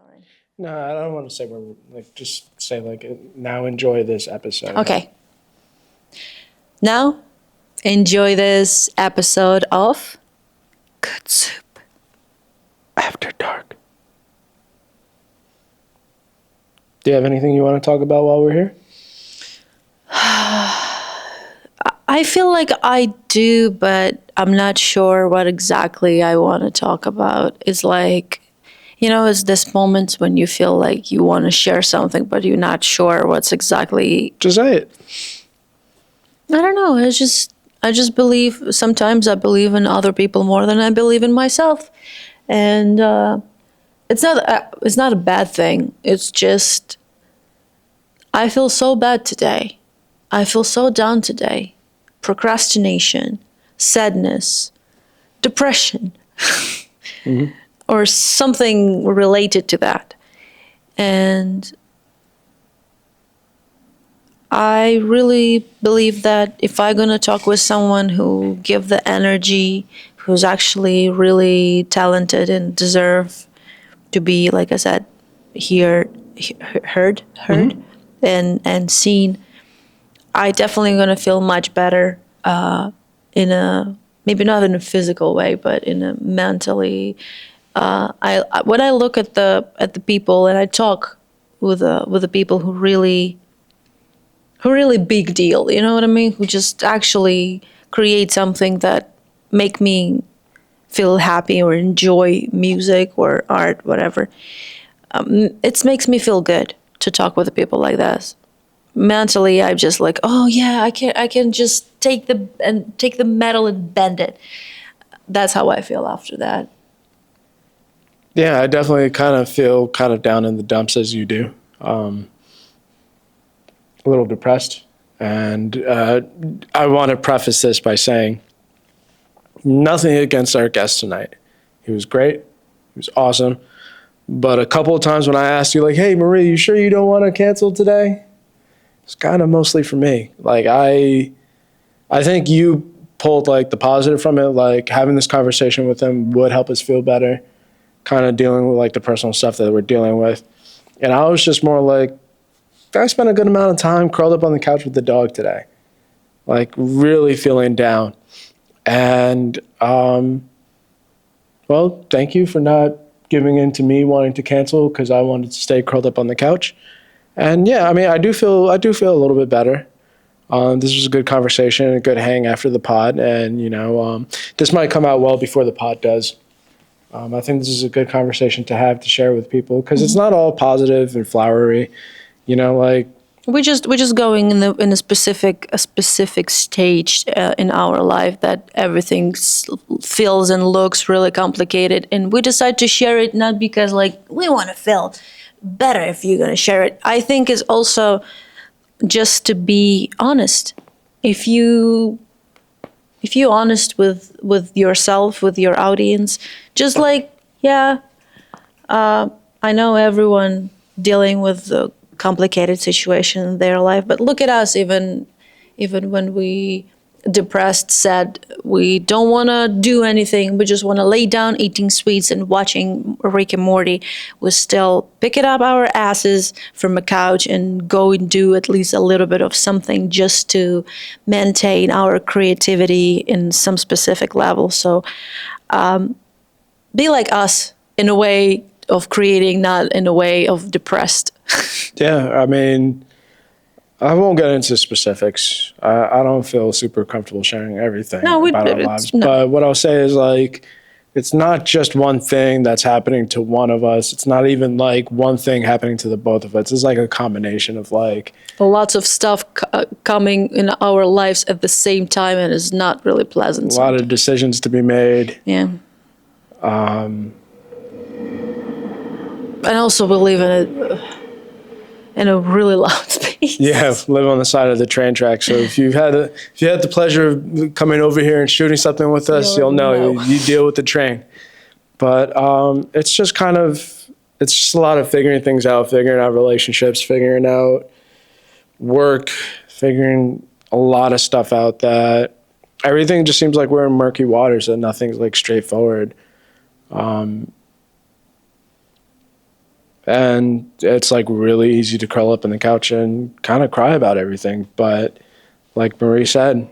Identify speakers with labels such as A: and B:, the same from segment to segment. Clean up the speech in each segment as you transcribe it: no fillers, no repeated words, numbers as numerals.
A: Sorry.
B: No, I don't want to say we're like, just say like, now enjoy this episode.
A: Okay. Now, enjoy this episode of Good Soup.
B: After Dark. Do you have anything you want to talk about while we're here?
A: I feel like I do, but I'm not sure what exactly I want to talk about. It's like, it's this moment when you feel like you want to share something, but you're not sure what's exactly.
B: Just say it.
A: I don't know. I just believe, sometimes I believe in other people more than I believe in myself. And it's not a bad thing. It's just, I feel so bad today. I feel so down today. Procrastination, sadness, depression, or something related to that. And I really believe that if I'm gonna talk with someone who give the energy, who's actually really talented and deserve to be, like I said, heard, and seen, I definitely gonna feel much better in a, maybe not in a physical way, but in a mentally. When I look at the people and I talk with the people who really big deal, you know what I mean? Who just actually create something that make me feel happy or enjoy music or art, whatever. It makes me feel good to talk with people like this. Mentally, I'm just like, oh yeah, I can just take the metal and bend it. That's how I feel after that.
B: Yeah, I definitely kind of feel kind of down in the dumps as you do. A little depressed. And I want to preface this by saying nothing against our guest tonight. He was great. He was awesome. But a couple of times when I asked you, like, hey, Marie, you sure you don't want to cancel today? It's kind of mostly for me. Like, I think you pulled, like, the positive from it. Like, having this conversation with him would help us feel better, kind of dealing with, like, the personal stuff that we're dealing with. And I was just more like, I spent a good amount of time curled up on the couch with the dog today, like really feeling down. And, well, thank you for not giving in to me wanting to cancel because I wanted to stay curled up on the couch. And yeah, I mean, I do feel a little bit better. This was a good conversation, a good hang after the pod. And, this might come out well before the pod does. I think this is a good conversation to have to share with people because it's not all positive and flowery. Like
A: We're just going in a specific stage in our life that everything feels and looks really complicated, and we decide to share it not because like we want to feel better if you're gonna share it. I think it's also just to be honest. If you honest with yourself, with your audience, just like I know everyone dealing with the complicated situation in their life, but look at us, even when we depressed, sad, we don't want to do anything, we just want to lay down eating sweets and watching Rick and Morty, we still pick it up our asses from a couch and go and do at least a little bit of something just to maintain our creativity in some specific level. So be like us in a way of creating, not in a way of depressed.
B: Yeah, I mean, I won't get into specifics. I don't feel super comfortable sharing everything about our lives. No. But what I'll say is, like, it's not just one thing that's happening to one of us. It's not even, like, one thing happening to the both of us. It's, like, a combination of, like...
A: lots of stuff coming in our lives at the same time, and it's not really pleasant.
B: A lot of decisions to be made.
A: Yeah. And also we live in a really loud space.
B: Yeah, live on the side of the train track. So if you had the pleasure of coming over here and shooting something with us, you'll know you deal with the train. But it's just a lot of figuring things out, figuring out relationships, figuring out work, figuring a lot of stuff out that everything just seems like we're in murky waters and nothing's like straightforward. And it's like really easy to curl up in the couch and kind of cry about everything. But like Marie said,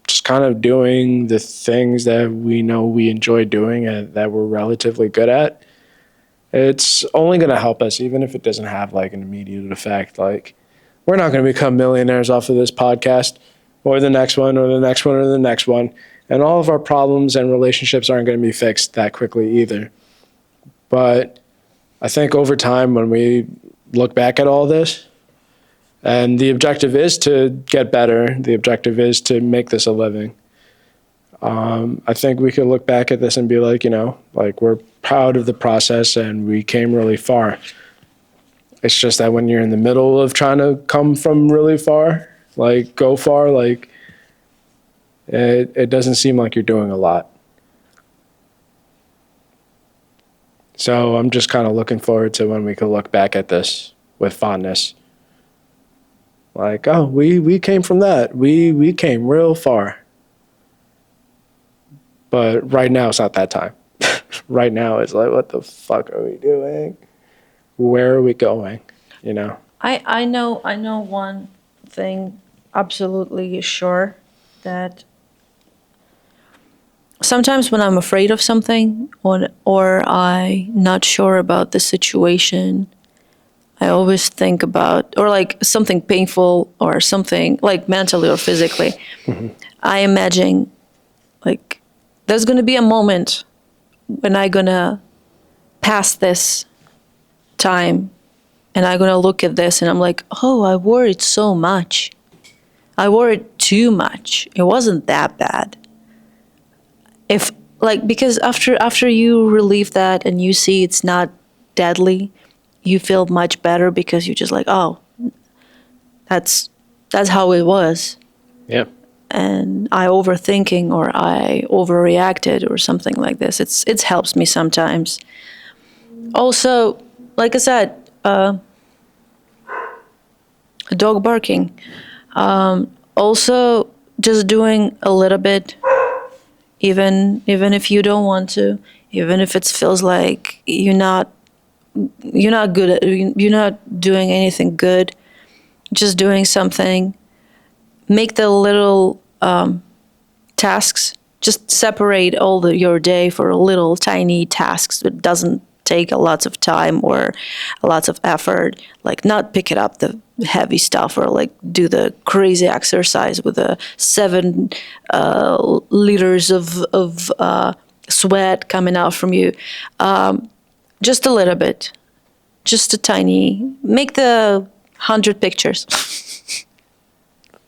B: just kind of doing the things that we know we enjoy doing and that we're relatively good at, it's only going to help us, even if it doesn't have like an immediate effect. Like, we're not going to become millionaires off of this podcast or the next one or the next one or the next one. And all of our problems and relationships aren't going to be fixed that quickly either. But I think over time, when we look back at all this, and the objective is to get better, the objective is to make this a living, I think we could look back at this and be like, like, we're proud of the process and we came really far. It's just that when you're in the middle of trying to come from really far, like go far, like it doesn't seem like you're doing a lot. So I'm just kind of looking forward to when we could look back at this with fondness. Like, oh, we came from that. We came real far. But right now it's not that time. Right now it's like, what the fuck are we doing? Where are we going?
A: I know one thing absolutely sure, that sometimes when I'm afraid of something or I'm not sure about the situation, I always think about, or like something painful or something like mentally or physically, I imagine like there's going to be a moment when I'm going to pass this time and I'm going to look at this and I'm like, oh, I worried so much. I worried too much. It wasn't that bad. Because after you relieve that and you see it's not deadly, you feel much better because you're just like, oh, that's how it was.
B: Yeah.
A: And I overthinking or I overreacted or something like this. It helps me sometimes. Also, like I said, a dog barking. Also, just doing a little bit, even if you don't want to, even if it feels like you're not good at, you're not doing anything good, just doing something. Make the little tasks. Just separate your day for little tiny tasks that doesn't take a lot of time or a lot of effort. Like not pick it up the heavy stuff or like do the crazy exercise with the 7 liters of sweat coming out from you. Just a little bit. Just a tiny. Make the 100 pictures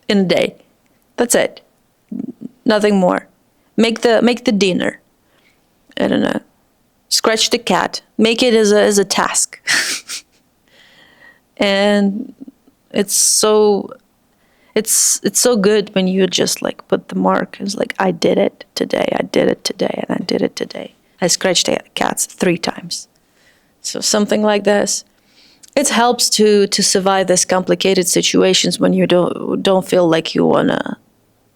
A: in a day. That's it. Nothing more. Make the dinner. I don't know. Scratch the cat. Make it as a task. And it's so good when you just like put the mark. It's like, I did it today, I did it today, and I did it today. I scratched the cats 3 times. So something like this. It helps to survive these complicated situations when you don't feel like you wanna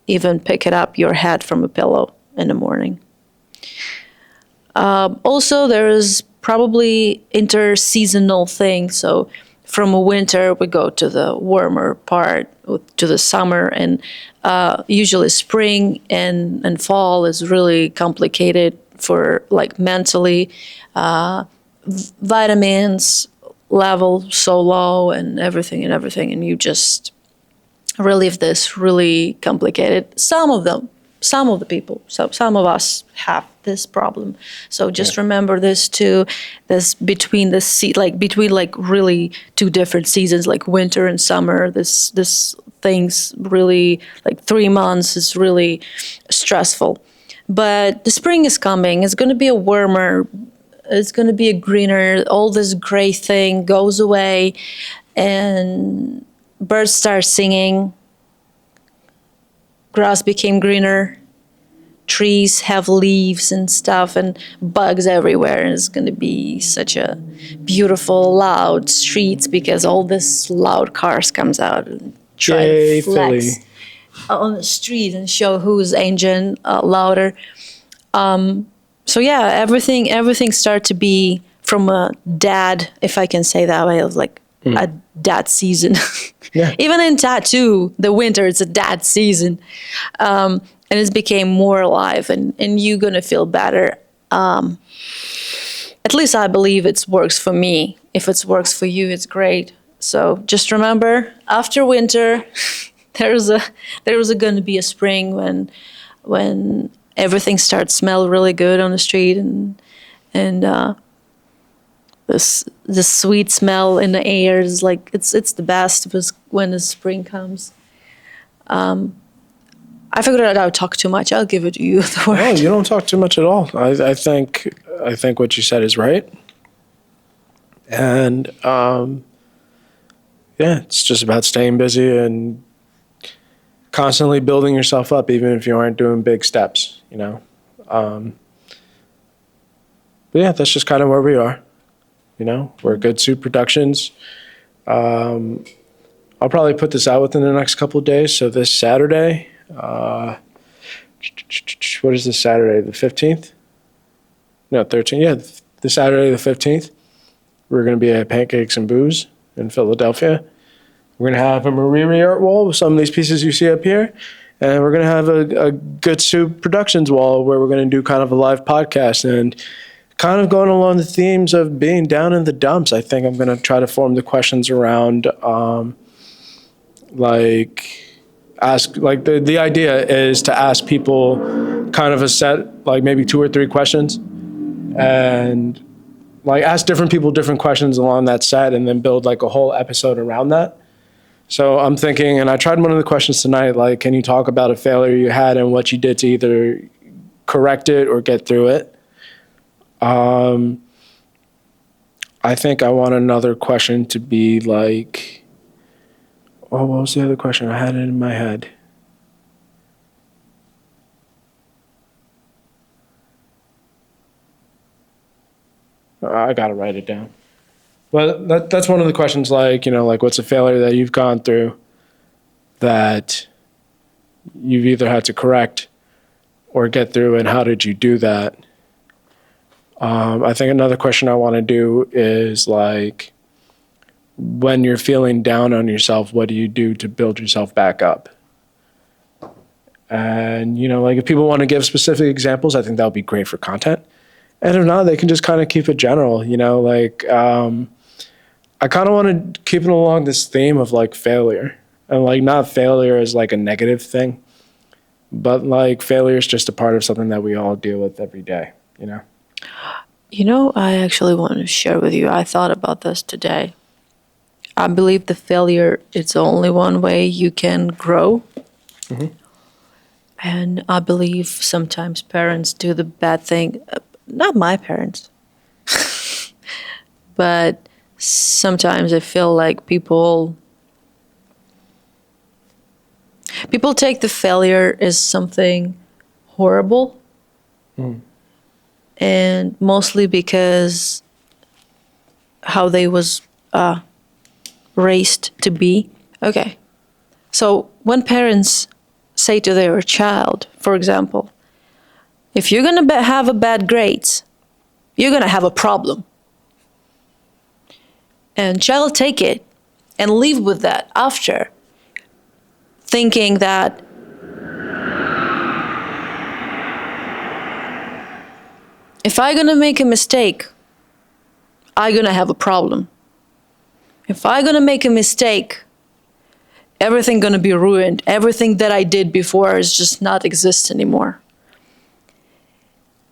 A: even pick it up your head from a pillow in the morning. Also, there is probably interseasonal thing. So from winter, we go to the warmer part, to the summer, and usually spring and fall is really complicated for like mentally. Vitamins level so low and everything, and you just relive this really complicated. Some of the people, so some of us have this problem. So just remember this too. This between really 2 different seasons, like winter and summer. This things really like 3 months is really stressful. But the spring is coming. It's going to be a warmer. It's going to be a greener. All this gray thing goes away, and birds start singing. Grass became greener. Trees have leaves and stuff, and bugs everywhere. And it's going to be such a beautiful, loud streets because all this loud cars comes out and try to flex
B: Philly.
A: on the street and show whose engine louder. So yeah, everything starts to be from a dad, if I can say that way, of like a dad season.
B: Yeah.
A: Even in tattoo, the winter, it's a dad season. And it's became more alive, and you're gonna feel better. At least I believe it works for me. If it works for you, it's great. So just remember, after winter, there's gonna be a spring when everything starts to smell really good on the street, and the sweet smell in the air is like it's the best when the spring comes. I figured out I would talk too much. I'll give it to you the word.
B: No, you don't talk too much at all. I think what you said is right. And yeah, it's just about staying busy and constantly building yourself up, even if you aren't doing big steps, you know. But yeah, that's just kind of where we are. You know, we're Good Soup Productions. I'll probably put this out within the next couple of days. So this Saturday, what is this Saturday? The 15th? No, 13th. Yeah, this Saturday, the 15th. We're going to be at Pancakes and Booze in Philadelphia. We're going to have a Morihrihart wall with some of these pieces you see up here. And we're going to have a Good Soup Productions wall where we're going to do kind of a live podcast. And kind of going along the themes of being down in the dumps, I think I'm going to try to form the questions around, the idea is to ask people kind of a set, like maybe 2 or 3 questions, and like ask different people different questions along that set, and then build like a whole episode around that. So I'm thinking, and I tried one of the questions tonight, like, can you talk about a failure you had and what you did to either correct it or get through it? I think I want another question to be like, oh, what was the other question? I had it in my head. I gotta write it down. But that's one of the questions, like, you know, like what's a failure that you've gone through that you've either had to correct or get through, and how did you do that? I think another question I want to do is like, when you're feeling down on yourself, what do you do to build yourself back up? And, you know, like if people want to give specific examples, I think that would be great for content. And if not, they can just kind of keep it general, you know, like I kind of want to keep it along this theme of like failure, and like not failure as like a negative thing, but like failure is just a part of something that we all deal with every day, you know?
A: You know, I actually want to share with you, I thought about this today. I believe the failure is only one way you can grow.
B: Mm-hmm.
A: And I believe sometimes parents do the bad thing. Not my parents. But sometimes I feel like people take the failure as something horrible.
B: Mm.
A: And mostly because how they was raised to be. Okay. So when parents say to their child, for example, if you're going to have a bad grades, you're going to have a problem. And child take it and leave with that after, thinking that if I'm going to make a mistake, I'm going to have a problem. If I'm going to make a mistake, everything going to be ruined. Everything that I did before is just not exist anymore.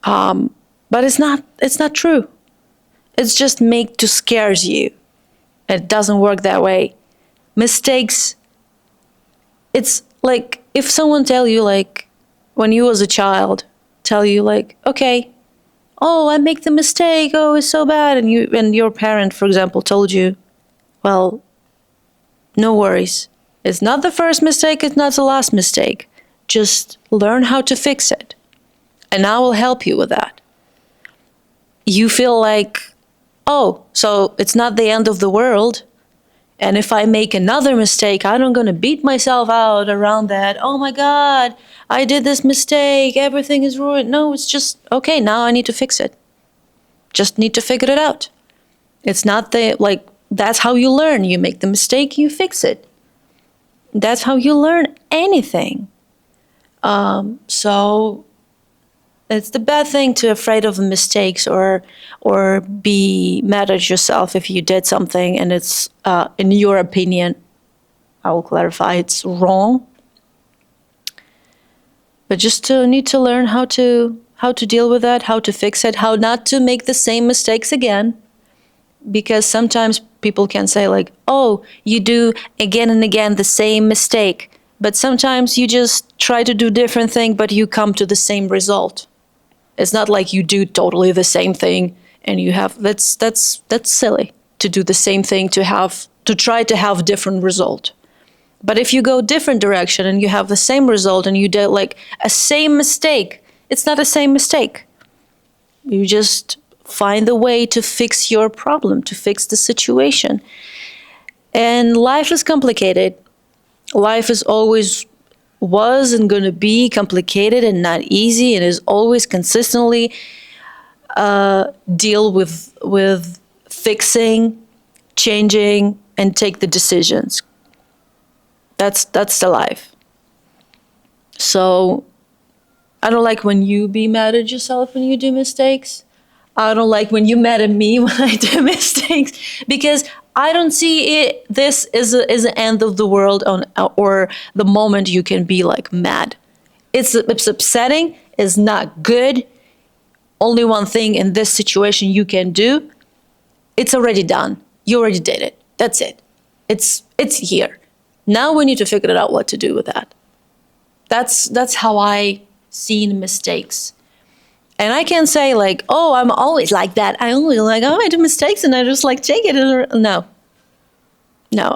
A: But it's not true. It's just made to scare you. It doesn't work that way. Mistakes, it's like if someone tell you, like, when you was a child, tell you like, okay, oh, I make the mistake, oh, it's so bad, and your parent, for example, told you, well, no worries. It's not the first mistake, it's not the last mistake. Just learn how to fix it. And I will help you with that. You feel like, oh, so it's not the end of the world. And if I make another mistake, I'm not going to beat myself out around that. Oh my God, I did this mistake, everything is ruined. No, it's just, okay, now I need to fix it. Just need to figure it out. It's not that's how you learn. You make the mistake, you fix it. That's how you learn anything. So it's the bad thing to afraid of mistakes or be mad at yourself if you did something and it's in your opinion, I will clarify, it's wrong. But just to need to learn how to deal with that, how to fix it, how not to make the same mistakes again. Because sometimes people can say like, oh, you do again and again the same mistake. But sometimes you just try to do different thing, but you come to the same result. It's not like you do totally the same thing and you have, that's silly to do the same thing to try to have different result. But if you go different direction and you have the same result and you did like a same mistake, it's not a same mistake. You just find a way to fix your problem, to fix the situation. And life is complicated. Life is always was and going to be complicated and not easy, and is always consistently deal with fixing, changing, and take the decisions. That's the life. So I don't like when you be mad at yourself when you do mistakes. I don't like when you mad at me when I do mistakes, because I don't see this as the end of the world or the moment you can be like mad. It's upsetting. It's not good. Only one thing in this situation you can do. It's already done. You already did it. That's it. It's here. Now we need to figure out what to do with that. That's how I see mistakes. And I can't say like, oh, I'm always like that. I only like, oh, I do mistakes and I just like take it. No,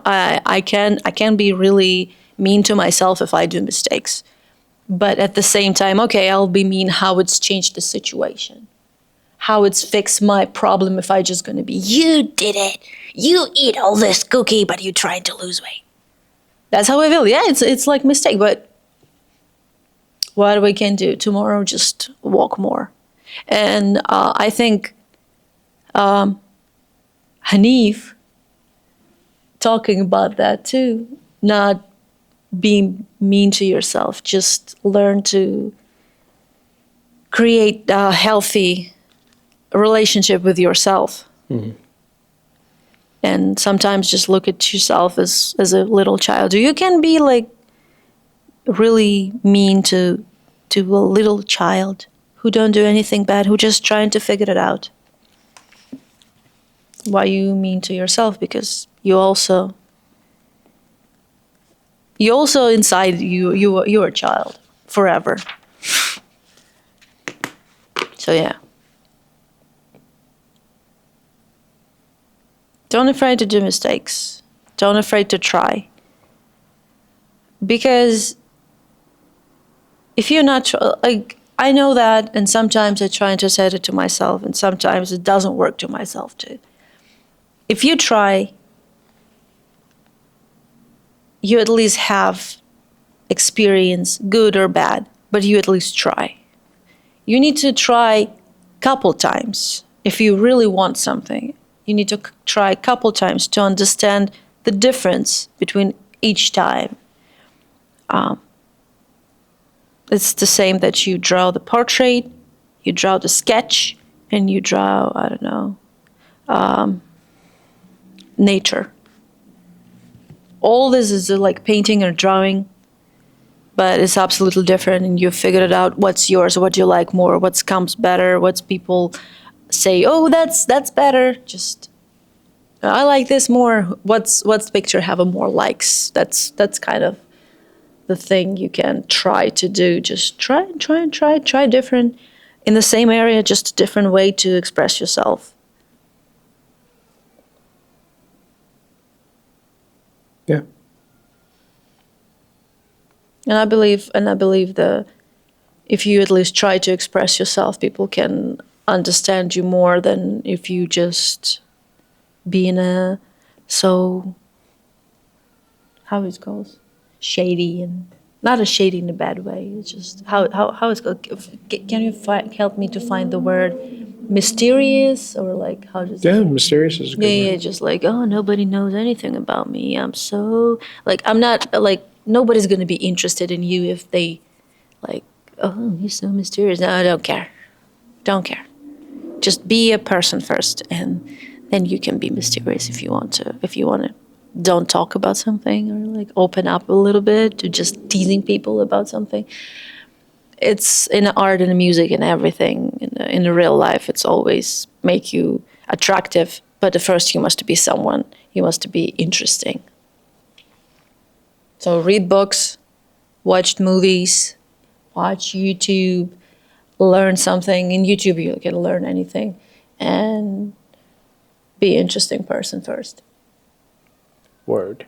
A: I can be really mean to myself if I do mistakes. But at the same time, okay, I'll be mean how it's changed the situation. How it's fixed my problem if I just gonna be, you did it. You eat all this cookie, but you trying to lose weight. That's how I feel. Yeah, it's like mistake, but what we can do tomorrow, just walk more. And I think Hanif talking about that too, not being mean to yourself, just learn to create a healthy relationship with yourself. Mm-hmm. And sometimes just look at yourself as a little child. You can be like really mean to a little child who don't do anything bad, who just trying to figure it out. Why you mean to yourself? Because you also inside you're a child forever. So yeah. Don't afraid to do mistakes. Don't afraid to try. Because if you're not like, I know that, and sometimes I try to say it to myself, and sometimes it doesn't work to myself too. If you try, you at least have experience, good or bad, but you at least try. You need to try a couple times. If you really want something, you need to try a couple times to understand the difference between each time. It's the same that you draw the portrait, you draw the sketch, and you draw, I don't know, nature. All this is like painting or drawing, but it's absolutely different, and you figured it out what's yours, what you like more, what comes better, what's people say, oh, that's better. Just, I like this more. What's picture have a more likes? That's kind of the thing you can try to do. Just try different in the same area, just a different way to express yourself.
B: Yeah.
A: And I believe if you at least try to express yourself, people can understand you more than if you just be in a how it goes, shady, and not a shady in a bad way. It's just how it's called. Can you help me to find the word? mysterious, or like how does
B: Yeah, mysterious is a good
A: yeah,
B: word.
A: just like, oh, nobody knows anything about me. I'm so like, I'm not like, nobody's gonna be interested in you if they like, oh, he's so mysterious. No, I don't care. Don't care. Just be a person first, and then you can be mysterious if you want to. If you want to, don't talk about something, or like open up a little bit to just teasing people about something. It's in art and music and everything. In the real life, it's always make you attractive. But at first, you must be someone. You must be interesting. So read books, watch movies, watch YouTube, learn something. In YouTube, you can learn anything, and be interesting person first.
B: Word.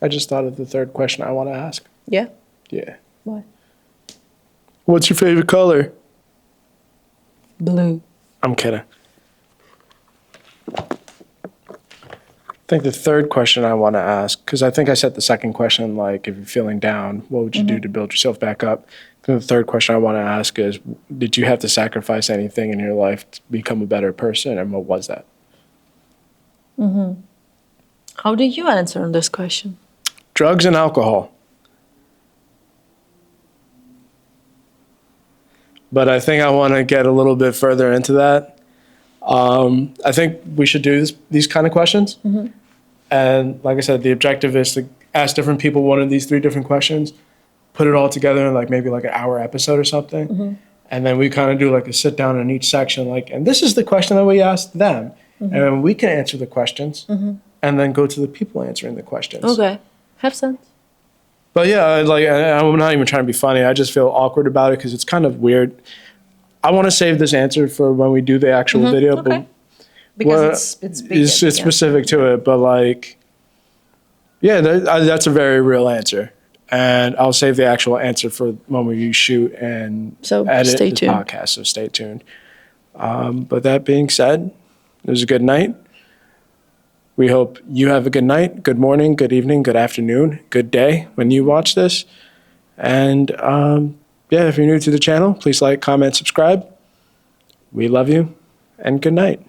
B: I just thought of the third question I want to ask.
A: Yeah.
B: Yeah.
A: What?
B: What's your favorite color?
A: Blue.
B: I'm kidding. I think the third question I want to ask, because I think I said the second question, like if you're feeling down, what would you do to build yourself back up? The third question I want to ask is, did you have to sacrifice anything in your life to become a better person, and what was that?
A: How do you answer on this question?
B: Drugs and alcohol. But I think I want to get a little bit further into that. I think we should do these kind of questions. And like I said, the objective is to ask different people one of these 3 different questions, put it all together in like maybe like an hour episode or something. And then we kind of do like a sit down in each section, like, and this is the question that we asked them. And then we can answer the questions and then go to the people answering the questions.
A: Okay. Have sense.
B: But yeah, I'm not even trying to be funny. I just feel awkward about it because it's kind of weird. I want to save this answer for when we do the actual video,
A: Okay.
B: but
A: Because it's big.
B: it's specific to it. But like, yeah, that's a very real answer, and I'll save the actual answer for when we shoot and
A: So
B: edit
A: stay
B: the
A: tuned.
B: podcast. So stay tuned. But that being said, it was a good night. We hope you have a good night, good morning, good evening, good afternoon, good day when you watch this. And yeah, if you're new to the channel, please like, comment, subscribe. We love you, and good night.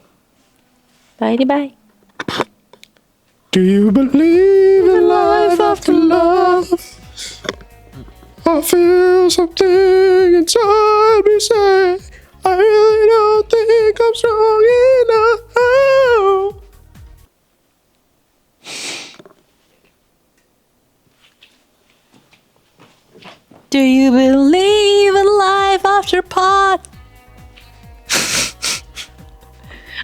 A: Bye.
B: Do you believe in life after love? I feel something inside me say, I really don't think I'm strong enough.
A: Do you believe in life after pot?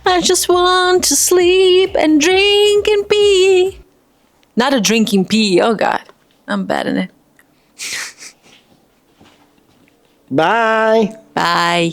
A: I just want to sleep and drink and pee. Not a drinking pee. Oh God, I'm bad in it.
B: Bye.
A: Bye.